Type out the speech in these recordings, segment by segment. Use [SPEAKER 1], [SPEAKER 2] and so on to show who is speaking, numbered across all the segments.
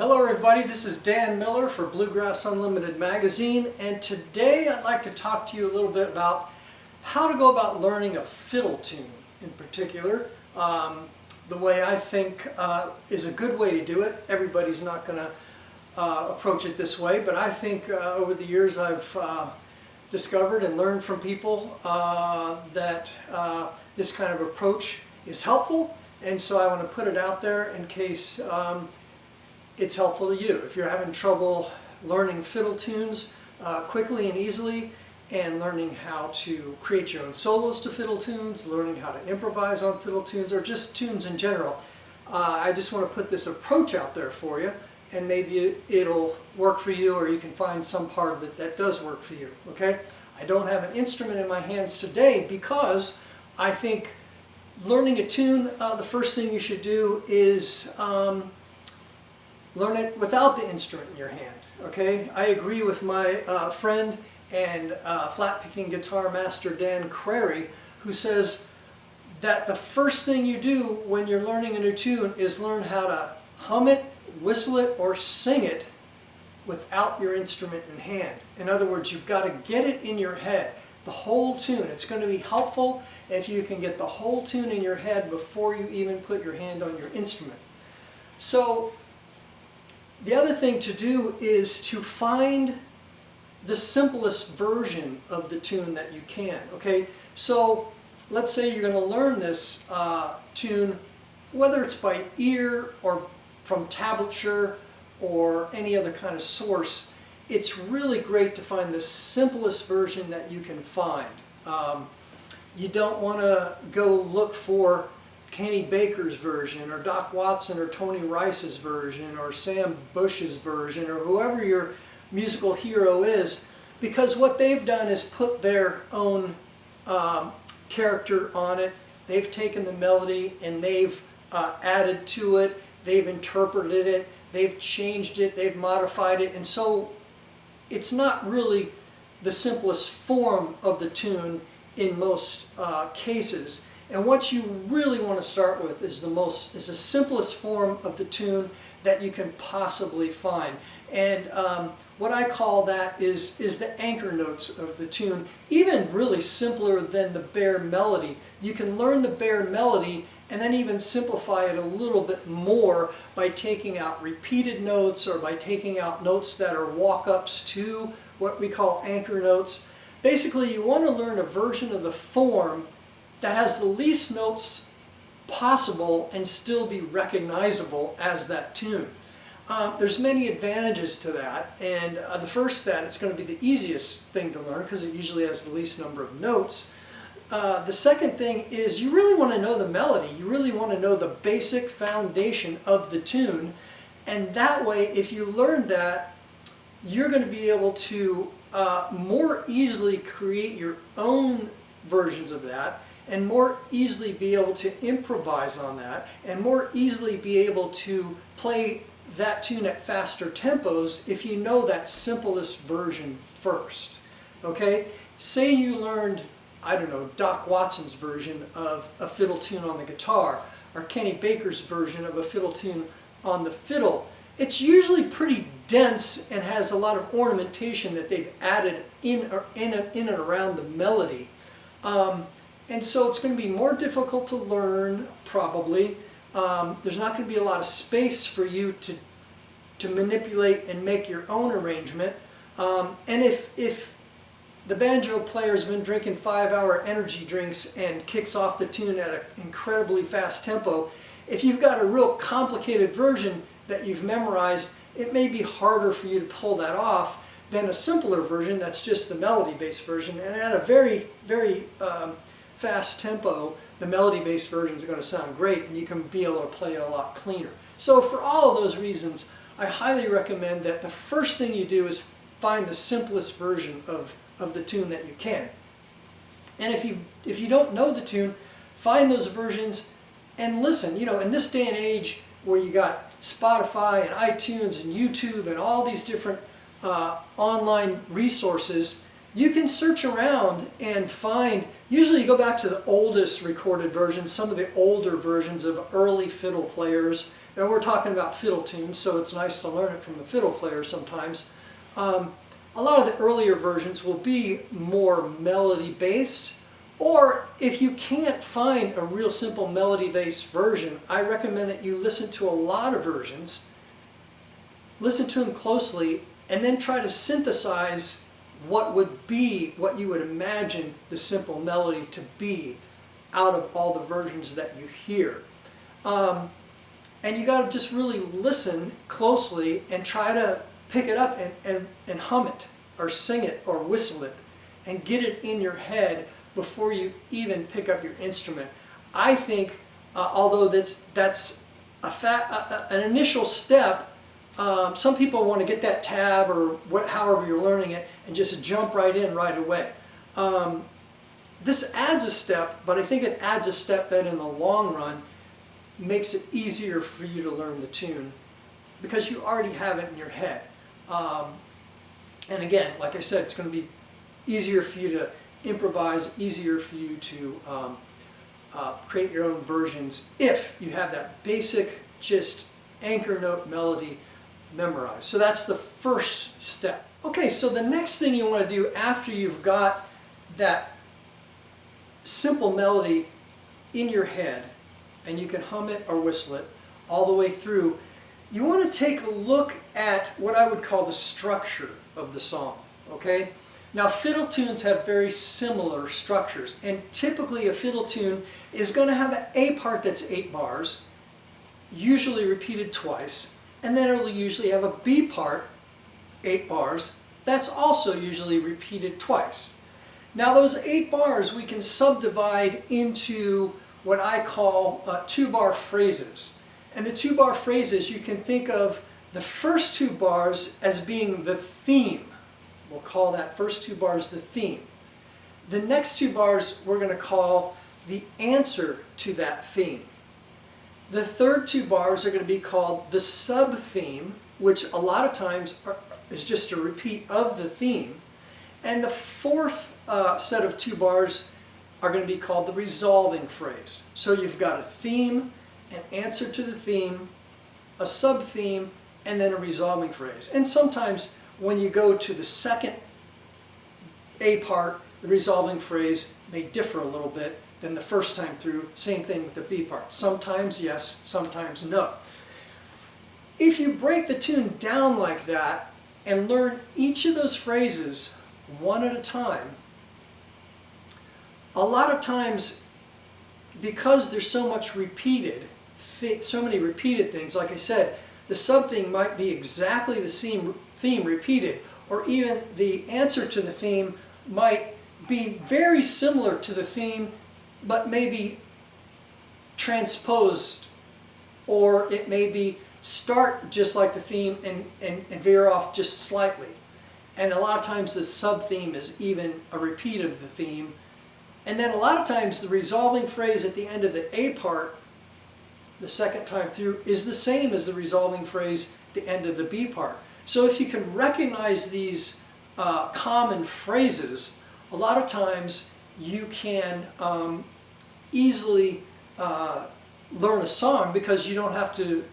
[SPEAKER 1] Hello everybody, this is Dan Miller for Bluegrass Unlimited magazine, and today I'd like to talk to you a little bit about how to go about learning a fiddle tune in particular. The way I think is a good way to do it. Everybody's not going to approach it this way, but I think over the years I've discovered and learned from people that this kind of approach is helpful, and so I want to put it out there in case it's helpful to you. If you're having trouble learning fiddle tunes quickly and easily, and learning how to create your own solos to fiddle tunes, learning how to improvise on fiddle tunes, or just tunes in general, I just want to put this approach out there for you, and maybe it'll work for you, or you can find some part of it that does work for you. Okay? I don't have an instrument in my hands today because I think learning a tune, the first thing you should do is learn it without the instrument in your hand. Okay, I agree with my friend and flat picking guitar master Dan Crary, who says that the first thing you do when you're learning a new tune is learn how to hum it, whistle it, or sing it without your instrument in hand. In other words, you've got to get it in your head, the whole tune. It's going to be helpful if you can get the whole tune in your head before you even put your hand on your instrument. So the other thing to do is to find the simplest version of the tune that you can. Okay, so let's say you're going to learn this tune, whether it's by ear or from tablature or any other kind of source. It's really great to find the simplest version that you can find. You don't want to go look for Kenny Baker's version, or Doc Watson or Tony Rice's version, or Sam Bush's version, or whoever your musical hero is, because what they've done is put their own character on it. They've taken the melody and they've added to it, they've interpreted it, they've changed it, they've modified it, and so it's not really the simplest form of the tune in most cases. And what you really want to start with is the simplest form of the tune that you can possibly find. And what I call that is the anchor notes of the tune, even really simpler than the bare melody. You can learn the bare melody and then even simplify it a little bit more by taking out repeated notes, or by taking out notes that are walk-ups to what we call anchor notes. Basically, you want to learn a version of the form that has the least notes possible and still be recognizable as that tune. There's many advantages to that, and the first, that it's going to be the easiest thing to learn because it usually has the least number of notes. The second thing is you really want to know the melody. You really want to know the basic foundation of the tune, and that way, if you learn that, you're going to be able to more easily create your own versions of that, and more easily be able to improvise on that, and more easily be able to play that tune at faster tempos if you know that simplest version first. Okay? Say you learned, I don't know, Doc Watson's version of a fiddle tune on the guitar, or Kenny Baker's version of a fiddle tune on the fiddle. It's usually pretty dense and has a lot of ornamentation that they've added in and around the melody. And so it's going to be more difficult to learn, probably. There's not going to be a lot of space for you to manipulate and make your own arrangement. And if the banjo player's been drinking 5-hour energy drinks and kicks off the tune at an incredibly fast tempo, if you've got a real complicated version that you've memorized, it may be harder for you to pull that off than a simpler version that's just the melody-based version, and at a very, very fast tempo, the melody-based version is going to sound great, and you can be able to play it a lot cleaner. So for all of those reasons, I highly recommend that the first thing you do is find the simplest version of the tune that you can. And if you don't know the tune, find those versions and listen. You know, in this day and age where you got Spotify and iTunes and YouTube and all these different online resources, you can search around and find, usually you go back to the oldest recorded versions, some of the older versions of early fiddle players, And we're talking about fiddle tunes, so it's nice to learn it from the fiddle player sometimes. A lot of the earlier versions will be more melody based, or if you can't find a real simple melody based version, I recommend that you listen to a lot of versions, listen to them closely, and then try to synthesize what would be, what you would imagine the simple melody to be out of all the versions that you hear. And you got to just really listen closely and try to pick it up and hum it or sing it or whistle it and get it in your head before you even pick up your instrument. I think, although that's an initial step, some people want to get that tab or however you're learning it and just jump right in right away. This adds a step, but I think it adds a step that in the long run makes it easier for you to learn the tune because you already have it in your head. And again, like I said, it's going to be easier for you to improvise, easier for you to create your own versions if you have that basic, just anchor note melody memorized. So that's the first step. Okay, so the next thing you want to do after you've got that simple melody in your head, and you can hum it or whistle it all the way through, you want to take a look at what I would call the structure of the song, okay? Now fiddle tunes have very similar structures, and typically a fiddle tune is going to have an A part that's 8 bars, usually repeated twice, and then it'll usually have a B part, 8 bars, that's also usually repeated twice. Now those 8 bars we can subdivide into what I call 2-bar phrases. And the 2-bar phrases, you can think of the first 2 bars as being the theme. We'll call that first 2 bars the theme. The next 2 bars we're going to call the answer to that theme. The third 2 bars are going to be called the sub-theme, which a lot of times is just a repeat of the theme. And the fourth set of 2 bars are going to be called the resolving phrase. So you've got a theme, an answer to the theme, a sub-theme, and then a resolving phrase. And sometimes when you go to the second A part, the resolving phrase may differ a little bit than the first time through. Same thing with the B part. Sometimes yes, sometimes no. If you break the tune down like that and learn each of those phrases one at a time, a lot of times, because there's so much repeated, so many repeated things, like I said, the sub-theme might be exactly the same theme repeated, or even the answer to the theme might be very similar to the theme, but maybe transposed, or it may be start just like the theme and veer off just slightly. And a lot of times the sub-theme is even a repeat of the theme. And then a lot of times the resolving phrase at the end of the A part, the second time through, is the same as the resolving phrase at the end of the B part. So if you can recognize these common phrases, a lot of times you can easily learn a song because you don't have to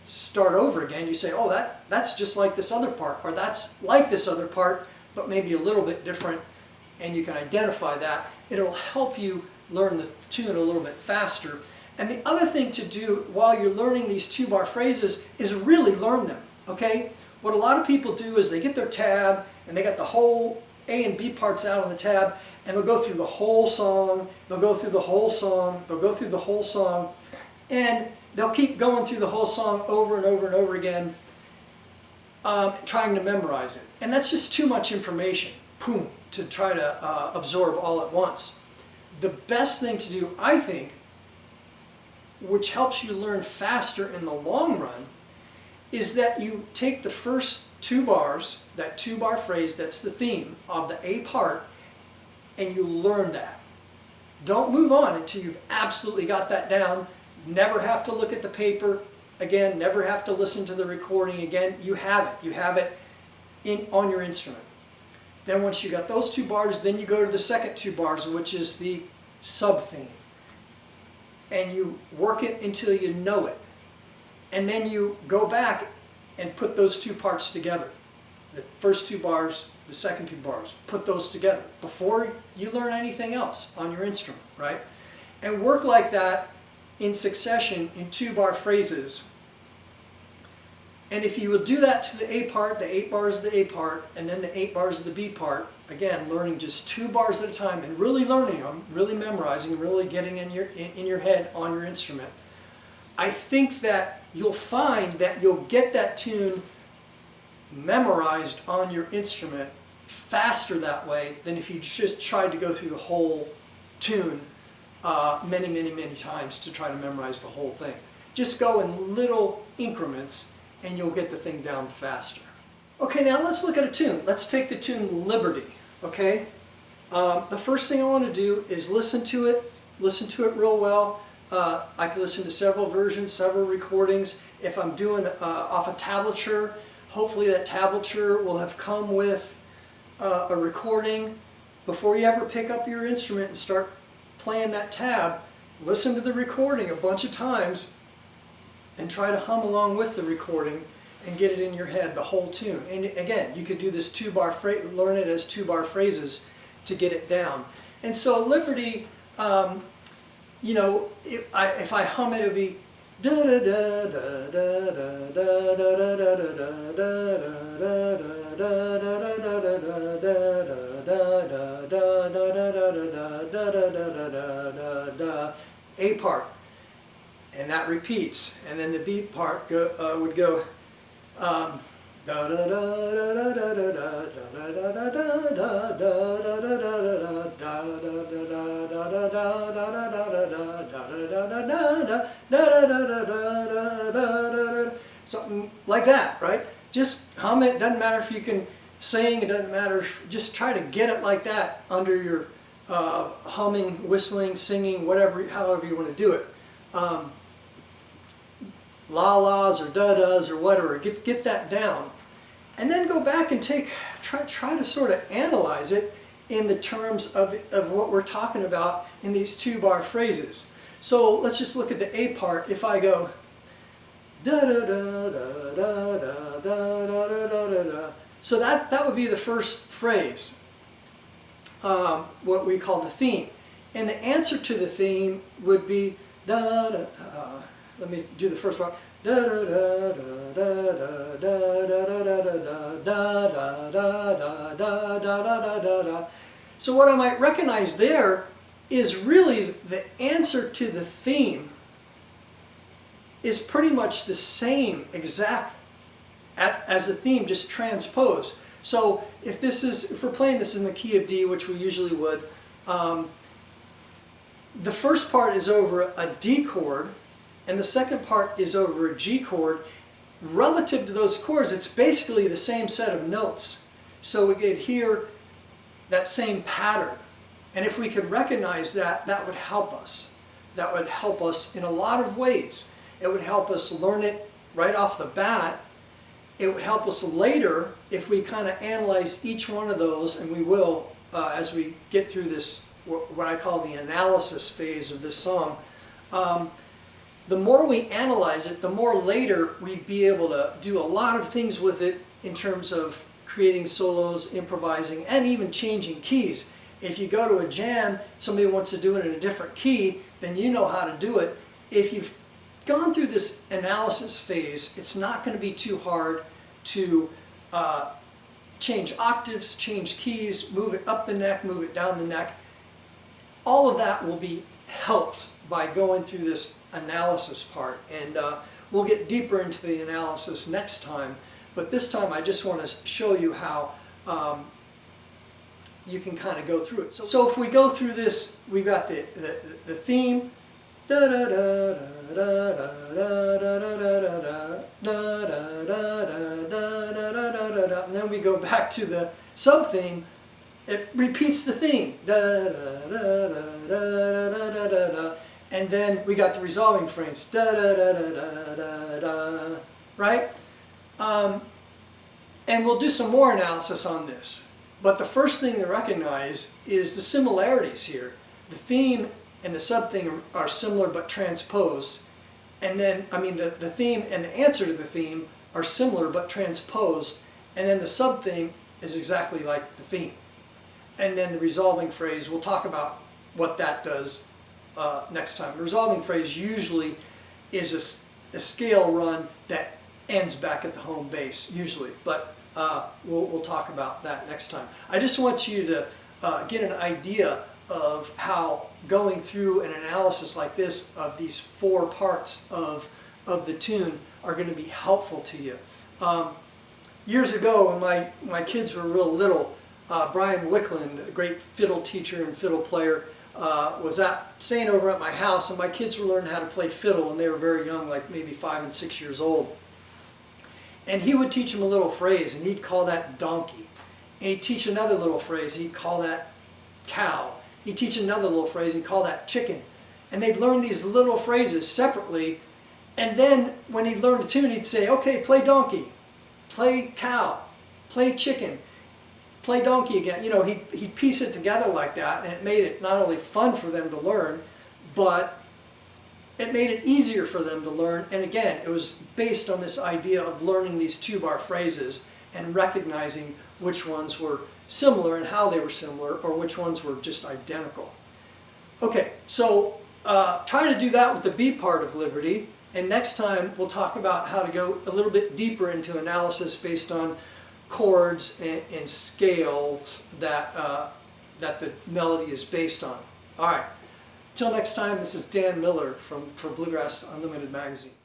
[SPEAKER 1] start over again. You say, oh, that's just like this other part, or that's like this other part, but maybe a little bit different, and you can identify that. It'll help you learn the tune a little bit faster. And the other thing to do while you're learning these 2-bar phrases is really learn them, okay? What a lot of people do is they get their tab and they got the whole A and B parts out on the tab, and they'll go through the whole song, they'll go through the whole song, they'll go through the whole song, and they'll keep going through the whole song over and over and over again, trying to memorize it. And that's just too much information, boom, to try to absorb all at once. The best thing to do, I think, which helps you learn faster in the long run, is that you take the first 2 bars, that 2-bar phrase, that's the theme of the A part, and you learn that. Don't move on until you've absolutely got that down. Never have to look at the paper again, never have to listen to the recording again. You have it. You have it on your instrument. Then once you got those 2 bars, then you go to the second 2 bars, which is the sub-theme. And you work it until you know it. and then you go back and put those two parts together. The first two bars, the second two bars, put those together before you learn anything else on your instrument, right? And work like that in succession in 2-bar phrases. And if you will do that to the A part, the 8 bars of the A part, and then the 8 bars of the B part, again, learning just 2 bars at a time and really learning them, really memorizing, really getting in your head on your instrument, I think that you'll find that you'll get that tune memorized on your instrument faster that way than if you just tried to go through the whole tune many times to try to memorize the whole thing. Just go in little increments and you'll get the thing down faster. Okay, now let's look at a tune. Let's take the tune Liberty, okay? The first thing I want to do is listen to it real well. I can listen to several versions, several recordings. If I'm doing off a tablature, hopefully that tablature will have come with a recording. Before you ever pick up your instrument and start playing that tab, listen to the recording a bunch of times and try to hum along with the recording and get it in your head, the whole tune. And again, you could do this 2-bar phrase, learn it as 2-bar phrases to get it down. And so Liberty, you know, if I hum it, it would be da da da da da da da da da da da, A part. And that repeats, and then the B part would go da da da da da da da da da da, something like that, right? Just hum it. Doesn't matter if you can sing. It doesn't matter. Just try to get it like that under your humming, whistling, singing, whatever, however you want to do it. La-las or da-das or whatever, get that down. And then go back and try to sort of analyze it in the terms of what we're talking about in these 2-bar phrases. So let's just look at the A part. If I go da-da-da-da-da-da-da-da-da-da-da, so that would be the first phrase, what we call the theme. And the answer to the theme would be da-da, let me do the first part. Da da da da da da da da da da da da. So what I might recognize there is really the answer to the theme is pretty much the same exact as the theme, just transposed. So if we're playing this in the key of D, which we usually would, the first part is over a D chord, and the second part is over a G chord. Relative to those chords, it's basically the same set of notes. So we could hear that same pattern. And if we could recognize that, that would help us. That would help us in a lot of ways. It would help us learn it right off the bat. It would help us later if we kind of analyze each one of those, and we will as we get through this, what I call the analysis phase of this song. The more we analyze it, the more later we'd be able to do a lot of things with it in terms of creating solos, improvising, and even changing keys. If you go to a jam, somebody wants to do it in a different key, then you know how to do it. If you've gone through this analysis phase, it's not going to be too hard to change octaves, change keys, move it up the neck, move it down the neck. All of that will be helped by going through this analysis part, and we'll get deeper into the analysis next time, but this time I just want to show you how you can kind of go through it. So if we go through this, we've got the theme, da da da da da da da da da da, and then we go back to the sub theme. It repeats the theme, da da da da da da da da da. And then we got the resolving phrase, da da da da da da da, right? And we'll do some more analysis on this. But the first thing to recognize is the similarities here. The theme and the sub theme are similar but transposed. and then, I mean, the theme and the answer to the theme are similar but transposed, and then the sub-theme is exactly like the theme. And then the resolving phrase, we'll talk about what that does next time. The resolving phrase usually is a scale run that ends back at the home base, usually, but we'll talk about that next time. I just want you to get an idea of how going through an analysis like this of these 4 parts of the tune are going to be helpful to you. Years ago, when my kids were real little, Brian Wickland, a great fiddle teacher and fiddle player, was staying over at my house, and my kids were learning how to play fiddle, and they were very young, like maybe 5 and 6 years old. And he would teach them a little phrase, and he'd call that donkey. And he'd teach another little phrase, he'd call that cow. He'd teach another little phrase, he'd call that chicken. And they'd learn these little phrases separately, and then when he'd learn a tune, he'd say, okay, play donkey, play cow, play chicken, play donkey again. You know, he'd piece it together like that, and it made it not only fun for them to learn, but it made it easier for them to learn. And again, it was based on this idea of learning these 2-bar phrases and recognizing which ones were similar and how they were similar, or which ones were just identical. Okay, so try to do that with the B part of Liberty, and next time we'll talk about how to go a little bit deeper into analysis based on chords and scales that the melody is based on. All right. Till next time, this is Dan Miller for Bluegrass Unlimited magazine.